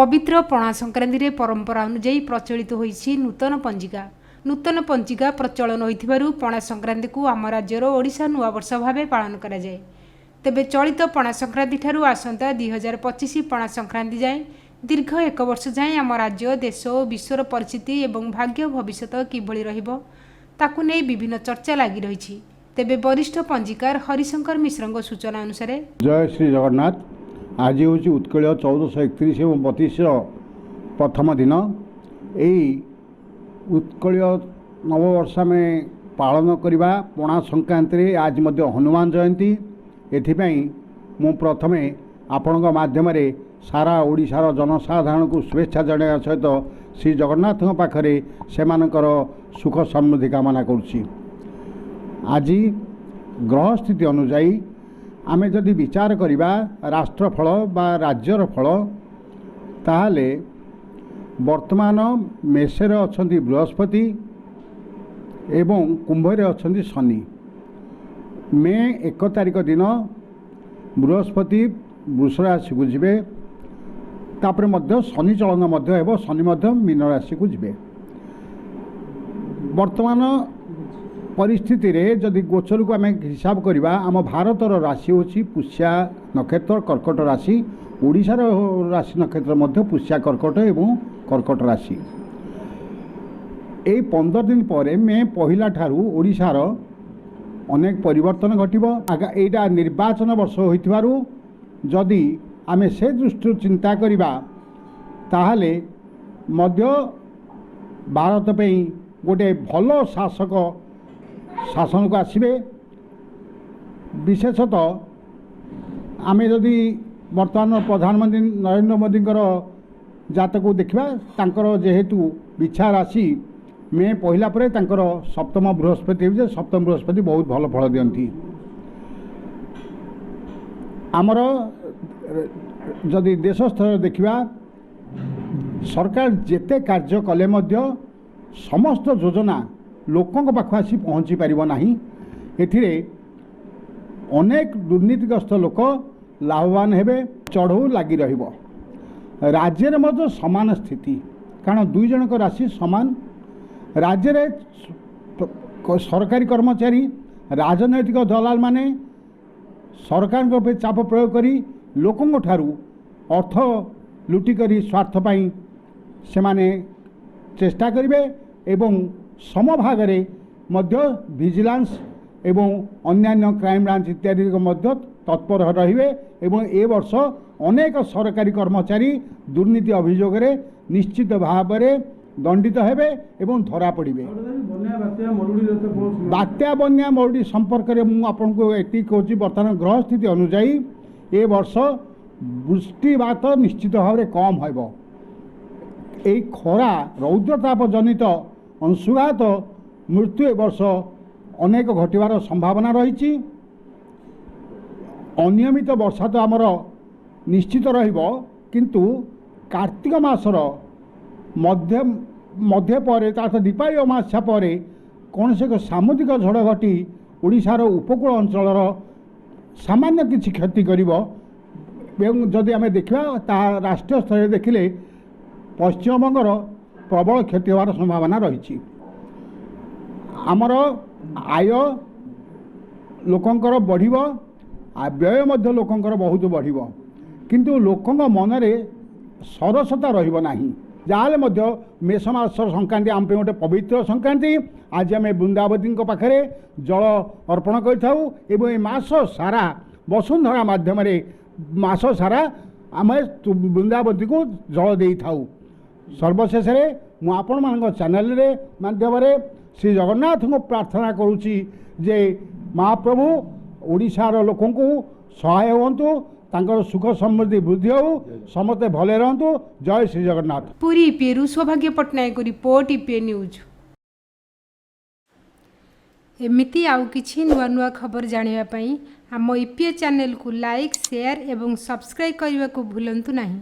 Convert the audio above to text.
पवित्र पणा संक्रांति रे परंपरा अनुଯାयी प्रचलित होइछि नूतन पंजिका प्रचलन होइथिबारु पणा संक्रांति को आम राज्यर ओडिशा नुआ वर्ष भावे पालन करा जाय। तेबे चलित पणा संक्रांति ठारू आसंता 2025 पणा संक्रांति जाए दीर्घ एक वर्ष जाए आम राज्य देश और विश्वर परिस्थिति एवं भाग्य भविष्यत किभଳି रहिबो ताकू नै विभिन्न चर्चा लागि रहिछि। तेबे वरिष्ठ पंजिकार हरिशंकर मिश्रଙ୍କ सूचना अनुसार जय श्री जगन्नाथ। आज हूँ उत्कल 1431 एवं 32 प्रथम दिन। यही उत्कल नववर्ष में पालन करवा पणा संक्रांति आज मध्य हनुमान जयंती। एथिपाई मु प्रथमे आपण माध्यम सारा ओडिशार जनसाधारण को शुभेच्छा जनाया सहित श्री जगन्नाथ पाखरे सेमानकर सुख समृद्धि कामना करुछि। आज ग्रह स्थिति अनुजाई आमे जदि विचार करिबा राष्ट्रफल बा राज्यर फल ताहले वर्तमान मेषरे अछंती बृहस्पति एवं कुंभरे अछंती शनि। मे 1 तारिख दिन बृहस्पति वृष राशि को जिबे तापर मध्य शनि चलन मध्य हेबो। शनि मध्य मीन राशि को जिबे। वर्तमान परिस्थिति रे जदि गोचर को आम हिसाब करवा आम भारतर राशि होची पुष्या नक्षत्र कर्कट राशि। ओडिशार राशि नक्षत्र मध्य पुष्या कर्कट एवं कर्कट राशि। ए 15 दिन पर मे पहिला ठारू ओडिशार अनेक परिवर्तन घटिबो। एटा निर्वाचन वर्ष होइथिबारु जदि आमे से दृष्टि चिंता करिबा ताहले मध्य भारत पे गोटे भल शासक शासन को आसबे। विशेषतः आमे जदि वर्तमान प्रधानमंत्री नरेंद्र मोदी जातक देखा तांकर जेहेतु बिछा राशि मे पहिला परे तांकर सप्तम बृहस्पति हो। सप्तम बृहस्पति बहुत भल फल दियंती। आमर जदि देश स्तर देखा सरकार जेते कार्य कले मध्य समस्त योजना लोकों पाख आसी पहुँची पारिबो नाही। एथिरे अनेक दुर्नीतिग्रस्त लोक लाभवान हेबे। चढ़ऊ लगी रहिबो। राज्य में मध्य समान स्थिति कारण दुई जनक राशि समान। राज्य रे सरकारी कर्मचारी राजनैतिक दलाल माने सरकार पे चाप प्रयोग करी लोकों ठारू अर्थ लुटी करी स्वार्थ पाई से माने चेष्टा करिवे एवं समभागरे मध्य विजिलेंस एवं अन्यान्य क्राइम ब्रांच इत्यादि मध्य तत्पर रहिबे एवं ए वर्ष अनेक सरकारी कर्मचारी दुर्नीति अभियोग रे निश्चित भाव में दंडित हेबे एवं धरा पड़िबे। बात्या बन्या मरुड़ी संपर्क में मुझे आपको एति कहूँ बर्तमान ग्रह स्थिति अनुजाई ए वर्ष वृष्टिपात निश्चित भाव में कम होइबो। ए खरा रौद्रताप जनित अंशुघात मृत्यु ए वर्ष अनेक घटवार संभावना रही। अनियमित वर्षा तो आमर निश्चित रहिबो किंतु कार्तिक मासर मध्य पर दीपावली अमावस्या पर कौन से सामुद्रिक झड़ घटी ओडिशार उपकूल अंचल सामान्य किसी क्षति करिबो। जदि आम देखा राष्ट्रीय स्तर देखिले पश्चिमबंगर प्रबल क्षति होवार संभावना रही। आमर आय लोकंकर बढ़िबो आ व्यय मध्य लोकंकर बहुत बढ़िबो किंतु लोकंक मनरे सरसता रहिबो नाही। जाले मध्य मेष मास संक्रांति आम पे गोटे पवित्र संक्रांति। आज आम वृंदावती पाखरे जल अर्पण करिथाउ एवं ए मास सारा वसुंधरा माध्यम मास सारा आम वृंदावती को जल देई थाउ। सर्वशेष मु आपण मान चैनल रे माध्यम श्री जगन्नाथ को प्रार्थना करुच्ची जे महाप्रभु ओडिशार लोकों को सहाय हुंतु तांकर सुख समृद्धि वृद्धि हो समस्ते भले रहंतु। जय श्री जगन्नाथ। पूरी ईपीएरु सौभाग्य पटनायक रिपोर्ट ईपीए न्यूज। एमिति आउ किछि नुआ नुआ खबर जानिबा पई हम ईपीए चैनल को लाइक शेयर एवं सब्सक्राइब करने को भूलंतु नहीं।